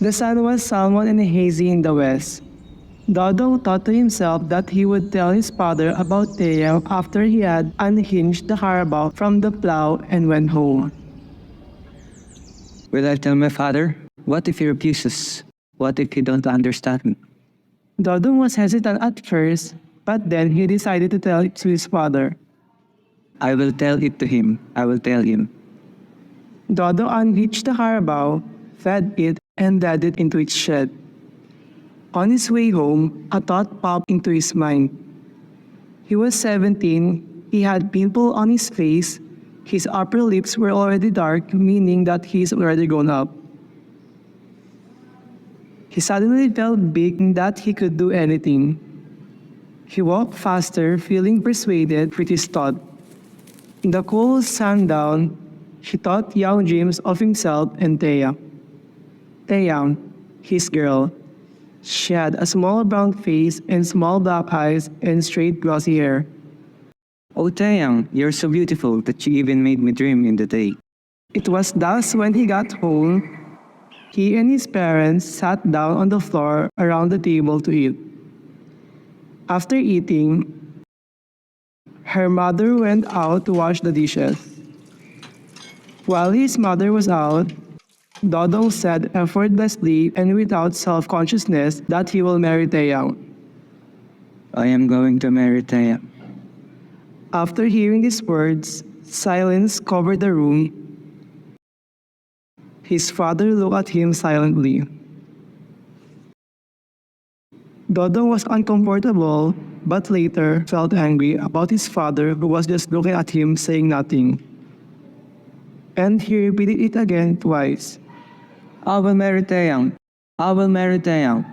The sun was salmon and hazy in the west. Dodong thought to himself that he would tell his father about Teang after he had unhinged the carabao from the plow and went home. Will I tell my father? What if he refuses? What if he don't understand me? Dodong was hesitant at first, but then he decided to tell it to his father. I will tell it to him. I will tell him. Dodong unhitched the carabao, fed it, and led it into its shed. On his way home, a thought popped into his mind. He was 17, he had pimple on his face, his upper lips were already dark, meaning that he is already grown up. He suddenly felt big that he could do anything. He walked faster, feeling persuaded with his thought. In the cool sundown, he thought young dreams of himself and Teang. Teang, his girl. She had a small brown face and small black eyes and straight glossy hair. Oh, Teang, you're so beautiful that you even made me dream in the day. It was thus when he got home, he and his parents sat down on the floor around the table to eat. After eating, her mother went out to wash the dishes. While his mother was out, Dodong said effortlessly and without self-consciousness that he will marry Teang. I am going to marry Teang. After hearing these words, silence covered the room. His father looked at him silently. Dodong was uncomfortable, but later felt angry about his father who was just looking at him saying nothing. And he repeated it again twice. I will marry Teang. I will marry Teang.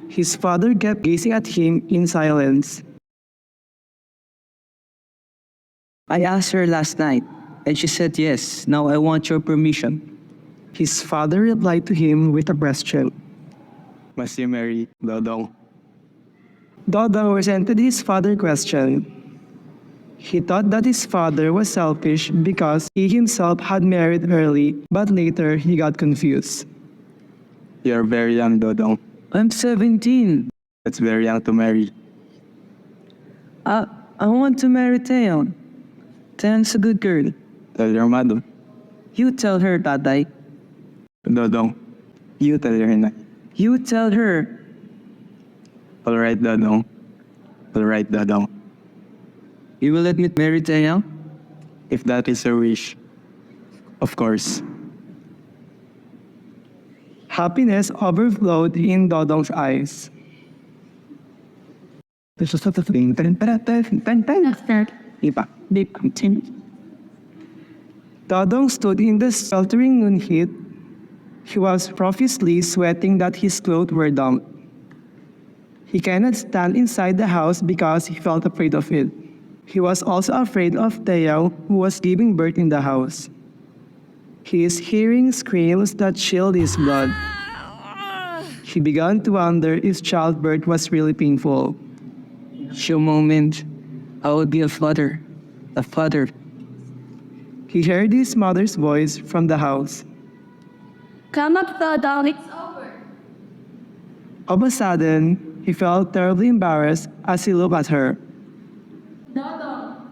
His father kept gazing at him in silence. I asked her last night, and she said yes. Now I want your permission. His father replied to him with a question. Must you marry Dodong? Dodong resented his father's question. He thought that his father was selfish because he himself had married early, but later he got confused. You're very young, Dodong. I'm 17. It's very young to marry. I want to marry Teang. Teang's a good girl. Tell your mother. You tell her, Tatay. Dodong, you tell her na. You tell her. Alright, Dodong. Alright, Dodong. You will let me marry Teang? If that is your wish. Of course. Happiness overflowed in Dodong's eyes. Dodong stood in the sweltering noon heat. He was profusely sweating that his clothes were damp. He cannot stand inside the house because he felt afraid of it. He was also afraid of Teang, who was giving birth in the house. He is hearing screams that chilled his blood. He began to wonder if childbirth was really painful. For a moment, I would be a father. A father. He heard his mother's voice from the house. Come up, Dodong, it's over. Of a sudden, he felt terribly embarrassed as he looked at her. Dodong.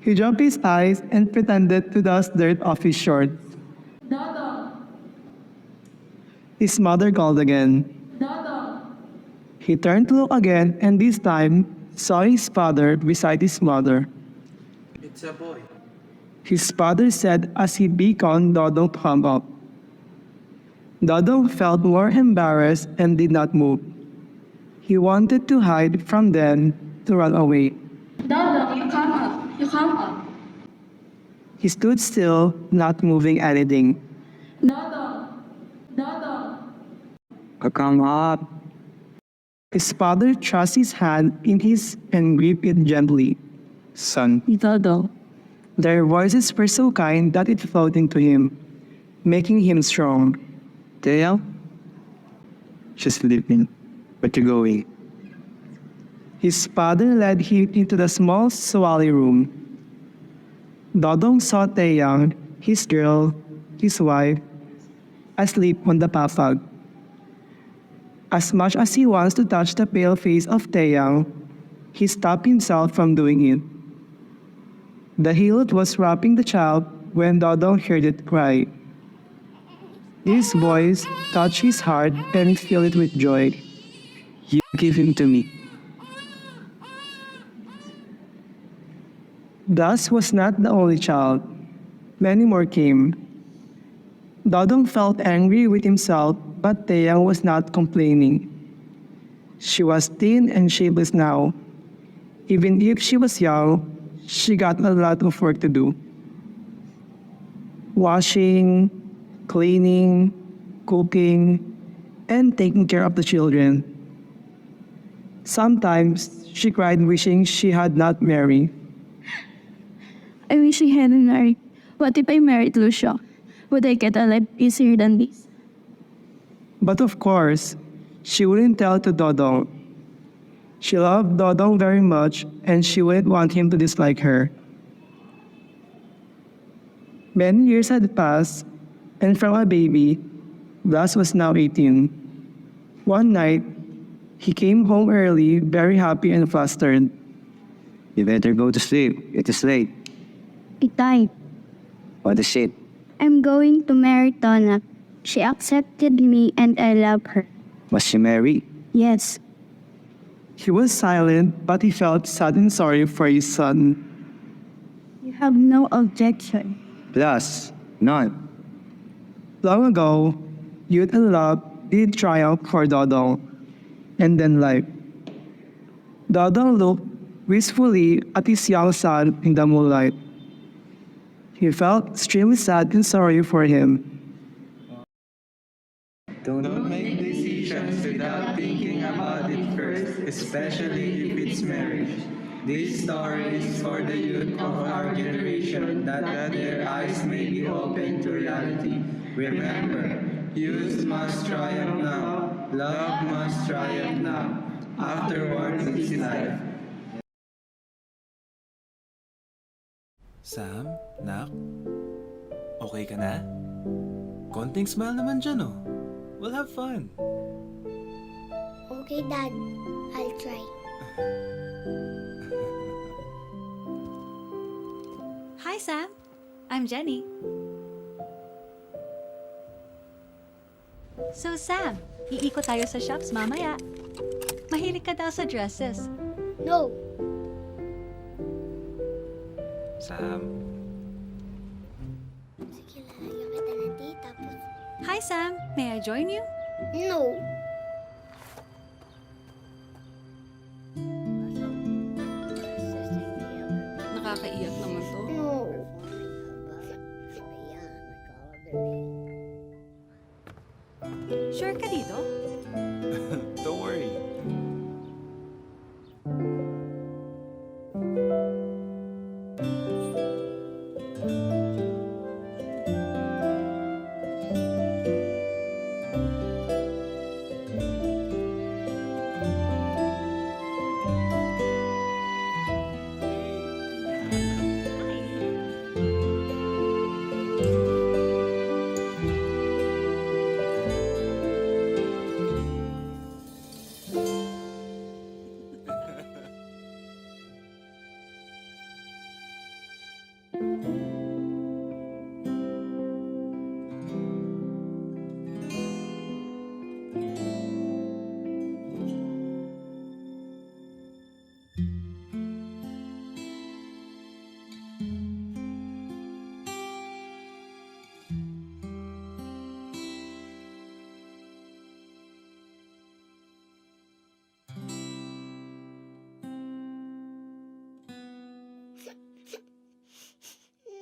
He dropped his eyes and pretended to dust dirt off his shorts. Dodong. His mother called again. Dodong. He turned to look again and this time saw his father beside his mother. It's a boy. His father said as he beckoned Dodong to come up. Dodong felt more embarrassed and did not move. He wanted to hide from them, to run away. Dodong, you come up. You come up. He stood still, not moving anything. Dodong. Dodong. Come up. His father thrust his hand in his and gripped it gently. Son, Dodong. Their voices were so kind that it flowed into him, making him strong. Teang? she's sleeping. But you're going. His father led him into the small swally room. Dodong saw Teang, his girl, his wife, asleep on the papag. As much as he wants to touch the pale face of Teang, he stopped himself from doing it. The hilt was wrapping the child when Dodong heard it cry. His voice touched his heart and he filled it with joy. You give him to me. Blas was not the only child. Many more came. Dodong felt angry with himself, but Teang was not complaining. She was thin and shapeless now. Even if she was young, she got a lot of work to do. Washing, cleaning, cooking, and taking care of the children. Sometimes she cried wishing she had not married. I wish I hadn't married. What if I married Lucio? Would I get a life easier than this? But of course, she wouldn't tell to Dodong. She loved Dodong very much and she wouldn't want him to dislike her. Many years had passed, and from a baby, Blas was now 18. One night, he came home early, very happy and flustered. You better go to sleep. It is late. Itay, What is it? I'm going to marry Tona. She accepted me and I love her. Was she married? Yes, He was silent, but he felt sad and sorry for his son. you have no objection. Plus, none. Long ago, youth and love did triumph for Dodong, and then life. Dodong looked wistfully at his young son in the moonlight. He felt extremely sad and sorry for him. Don't make decisions without thinking about it first, especially if it's marriage. This story is for the youth of our generation that their eyes may be open to reality. Remember, youth must triumph now, love must triumph now. Afterwards is life. Sam, nak, okay ka na? Konting smile naman dyan, oh. We'll have fun. Okay, Dad. I'll try. Hi, Sam. I'm Jenny. So, Sam, iikot tayo sa shops mamaya. Mahilig ka daw sa dresses. No. Sam, Sige, lalagyan kita ng tea, tapos... Hi, Sam. May I join you? No. Nakakaiyak naman to. No. Sure ka dito? don't worry.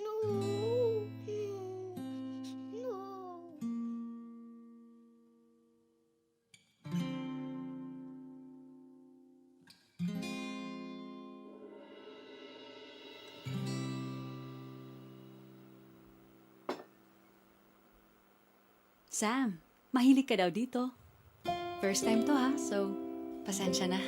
No. No. Sam, mahilig ka daw dito. First time to ha, so pasensya na.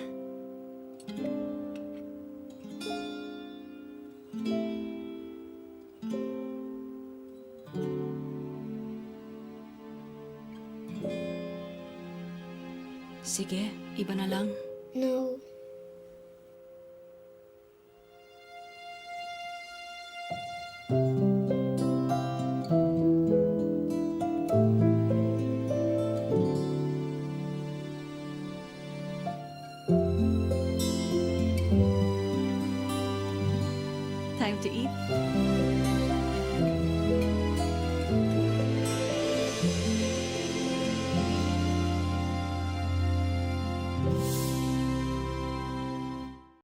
Sige, iba na lang. No. Time to eat?